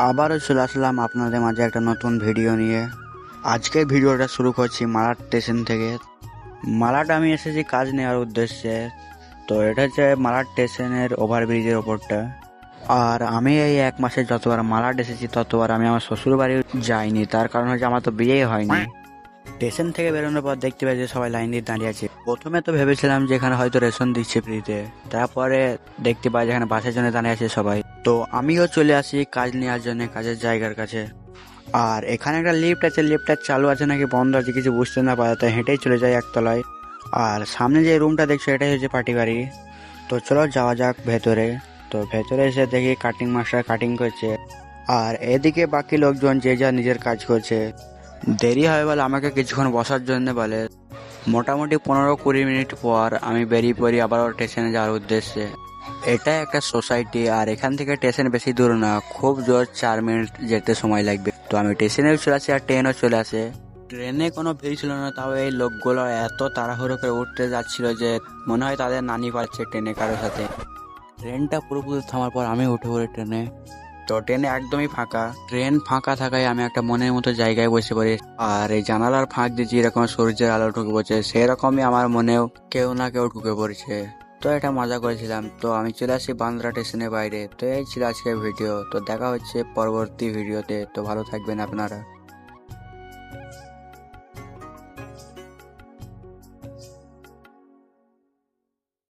আবারও চলে আসলাম আপনাদের মাঝে একটা নতুন ভিডিও নিয়ে। আজকে ভিডিওটা শুরু করছি মালাড স্টেশন থেকে। মালাড আমি এসেছি কাজ নেওয়ার উদ্দেশ্যে। তো এটা হচ্ছে মালাড স্টেশনের ওভারব্রিজের ওপরটা। আর আমি এই 1 মাসে যতবার মালাড এসেছি ততবার আমি আমার শ্বশুর বাড়ি যাইনি, তার কারণ হচ্ছে আমার তো বিয়েই হয়নি। স্টেশন থেকে বেরোনোর পর দেখতে পাই যে সবাই লাইন দিয়ে দাঁড়িয়ে আছে। প্রথমে তো ভেবেছিলাম যে এখানে হয়তো রেশন দিচ্ছে ফ্রিতে, তারপরে দেখতে পাই যেখানে বাসের জন্য দাঁড়িয়ে আছে সবাই। তো আমিও চলে আসি কাজ নেওয়ার জন্য কাজের জায়গার কাছে। আর এখানে একটা লিফট আছে, লিফটটা চালু আছে নাকি বন্ধ আছে কিছু বুঝতে না পারে, তাই হেঁটেই চলে যাই একতলায়। আর সামনে যে রুমটা দেখছো এটাই হচ্ছে পার্টি বাড়ি। তো চলো যাওয়া যাক ভেতরে। তো ভেতরে এসে দেখি কাটিং মাস্টার কাটিং করছে, আর এদিকে বাকি লোকজন যে যা নিজের কাজ করছে। দেরি হয় বলে আমাকে কিছুক্ষণ বসার জন্য বলে। মোটামুটি 15-20 মিনিট পর আমি বেরিয়ে পড়ি আবার স্টেশনে যাওয়ার উদ্দেশ্যে। এটা একটা সোসাইটি, আর এখান থেকে স্টেশন বেশি দূর না, খুব জোর 4 মিনিট যেতে সময় লাগবে। তো আমি স্টেশনেও চলে আসি আর ট্রেনও চলে আসে। ট্রেনে কোনো ভিড় ছিল না, তাও এই লোকগুলো এত তাড়াহুড়ো করে উঠতে যাচ্ছিল যে মনে হয় তাদের নানি পাচ্ছে ট্রেনে কারোর সাথে। ট্রেনটা পুরোপুরি থামার পর আমি উঠে পড়ি ট্রেনে। তো ট্রেনে একদমই ফাঁকা। ট্রেন ফাঁকা থাকায় আমি একটা মনের মতো জায়গায় বসে পড়ি। আর এই জানালার ফাঁক দিয়ে যেরকম সূর্যের আলো ঢুকে পড়ছে সেরকমই আমার মনেও কেউ না কেউ ঢুকে পড়ছে। তো এটা মজা করেছিলাম। তো আমি চলে আসি বান্দ্রা স্টেশনের বাইরে। তো এই ছিল আজকের ভিডিও। তো দেখা হচ্ছে পরবর্তী ভিডিওতে। তো ভালো থাকবেন আপনারা।